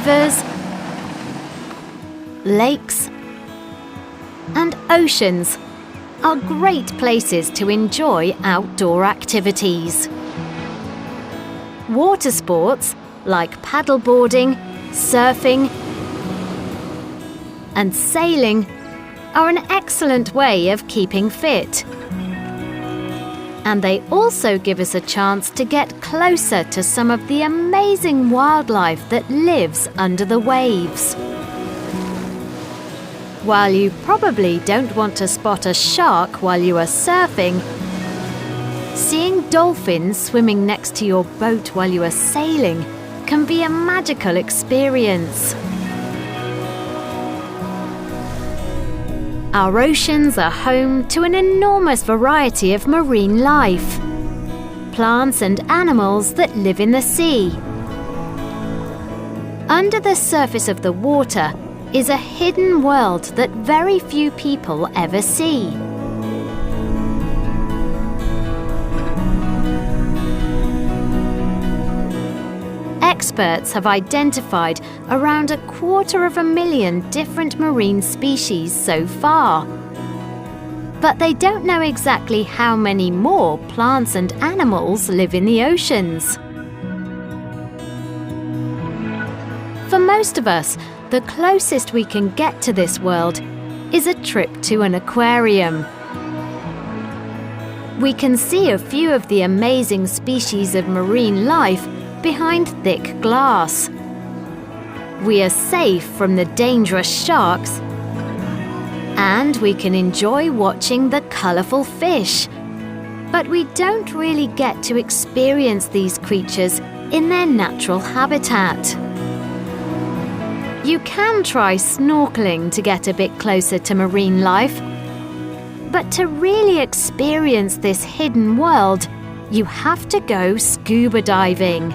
rivers, lakes, and oceans are great places to enjoy outdoor activities. Water sports like paddleboarding, surfing, and sailing are an excellent way of keeping fit. And they also give us a chance to get closer to some of the amazing wildlife that lives under the waves. While you probably don't want to spot a shark while you are surfing, seeing dolphins swimming next to your boat while you are sailing can be a magical experience. Our oceans are home to an enormous variety of marine life, plants and animals that live in the sea. Under the surface of the water is a hidden world that very few people ever see. Experts have identified around 250,000 different marine species so far. But they don't know exactly how many more plants and animals live in the oceans. For most of us, the closest we can get to this world is a trip to an aquarium. We can see a few of the amazing species of marine life behind thick glass. We are safe from the dangerous sharks, and we can enjoy watching the colourful fish. But we don't really get to experience these creatures in their natural habitat. You can try snorkeling to get a bit closer to marine life, but to really experience this hidden world, you have to go scuba diving.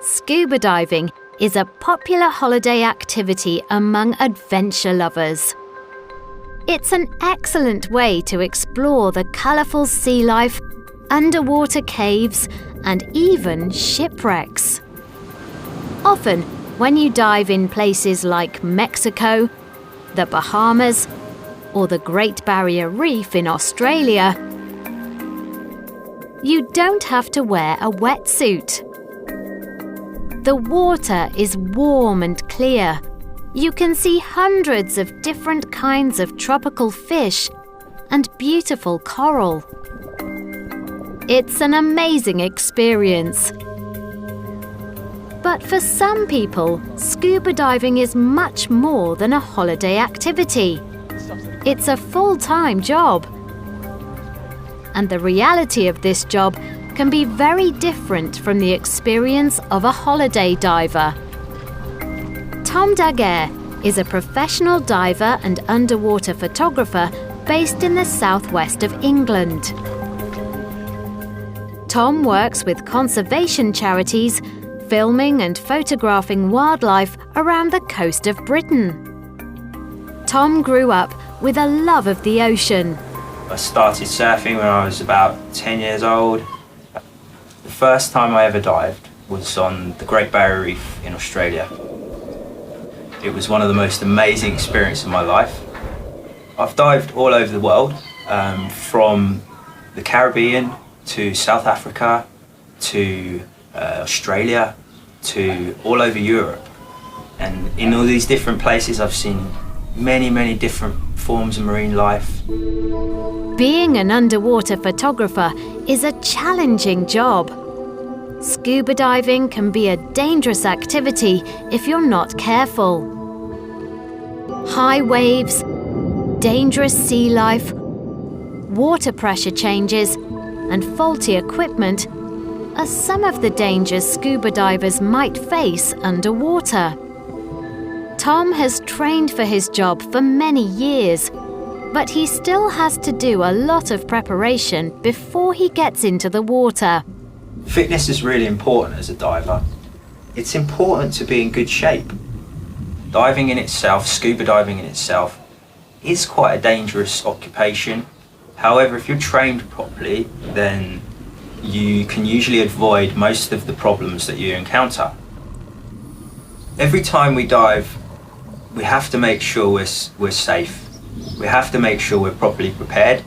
Scuba diving is a popular holiday activity among adventure lovers. It's an excellent way to explore the colourful sea life, underwater caves, and even shipwrecks. Often, when you dive in places like Mexico, the Bahamas, or the Great Barrier Reef in Australia, you don't have to wear a wetsuit. The water is warm and clear. You can see hundreds of different kinds of tropical fish and beautiful coral. It's an amazing experience. But for some people, scuba diving is much more than a holiday activity. It's a full-time job. And the reality of this job can be very different from the experience of a holiday diver. Tom Daguerre is a professional diver and underwater photographer based in the southwest of England. Tom works with conservation charities, filming and photographing wildlife around the coast of Britain. Tom grew up with a love of the ocean. I started surfing when I was about 10 years old. The first time I ever dived was on the Great Barrier Reef in Australia. It was one of the most amazing experiences of my life. I've dived all over the world, from the Caribbean to South Africa to Australia to all over Europe. And in all these different places I've seen many different forms of marine life. Being an underwater photographer is a challenging job. Scuba diving can be a dangerous activity if you're not careful. High waves, dangerous sea life, water pressure changes, and faulty equipment are some of the dangers scuba divers might face underwater. Tom has trained for his job for many years, but he still has to do a lot of preparation before he gets into the water. Fitness is really important as a diver. It's important to be in good shape. diving in itself, scuba diving in itself, is quite a dangerous occupation. However, if you're trained properly, then you can usually avoid most of the problems that you encounter. Every time we dive, we have to make sure we're safe. We have to make sure we're properly prepared.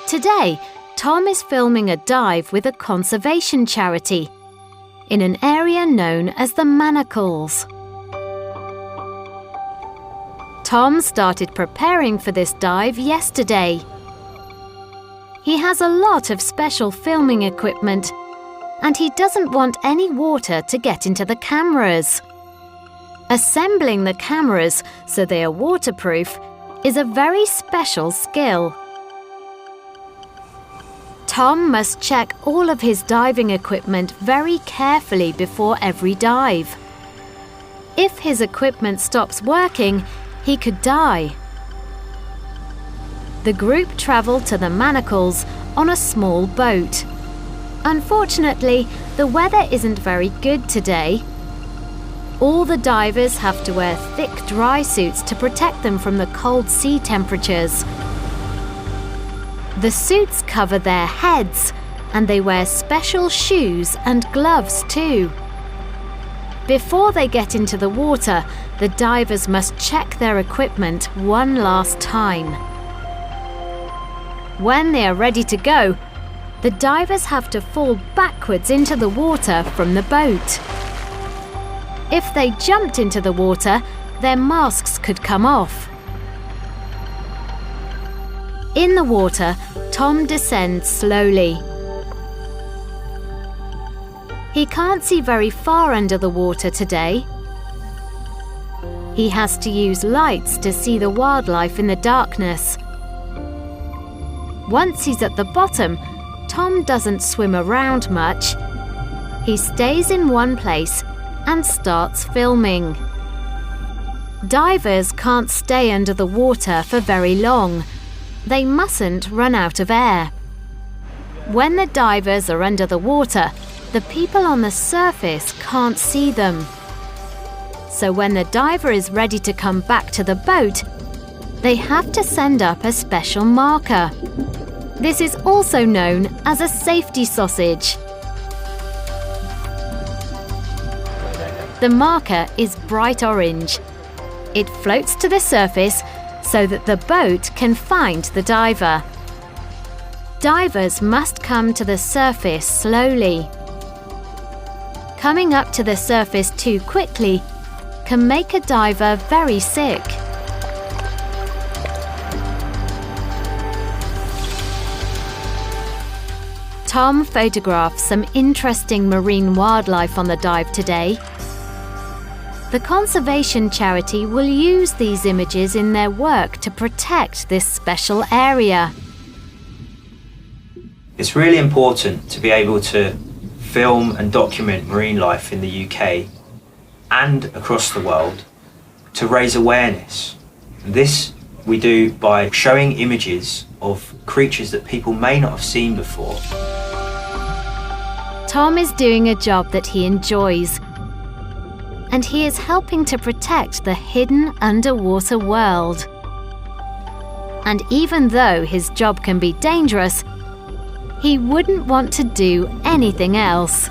Today, Tom is filming a dive with a conservation charity in an area known as the Manacles. Tom started preparing for this dive yesterday. He has a lot of special filming equipment, and he doesn't want any water to get into the cameras. Assembling the cameras so they are waterproof is a very special skill. Tom must check all of his diving equipment very carefully before every dive. If his equipment stops working, he could die. The group travelled to the Manacles on a small boat. Unfortunately, the weather isn't very good today. All the divers have to wear thick dry suits to protect them from the cold sea temperatures. The suits cover their heads, and they wear special shoes and gloves too. Before they get into the water, the divers must check their equipment one last time. When they are ready to go, the divers have to fall backwards into the water from the boat. If they jumped into the water, their masks could come off. In the water, Tom descends slowly. He can't see very far under the water today. He has to use lights to see the wildlife in the darkness. Once he's at the bottom, Tom doesn't swim around much. He stays in one place and starts filming. Divers can't stay under the water for very long. They mustn't run out of air. When the divers are under the water, the people on the surface can't see them. So when the diver is ready to come back to the boat, they have to send up a special marker. This is also known as a safety sausage. The marker is bright orange. It floats to the surface so that the boat can find the diver. Divers must come to the surface slowly. Coming up to the surface too quickly can make a diver very sick. Tom photographed some interesting marine wildlife on the dive today. The conservation charity will use these images in their work to protect this special area. It's really important to be able to film and document marine life in the UK and across the world to raise awareness. This we do by showing images of creatures that people may not have seen before. Tom is doing a job that he enjoys, and he is helping to protect the hidden underwater world. And even though his job can be dangerous, he wouldn't want to do anything else.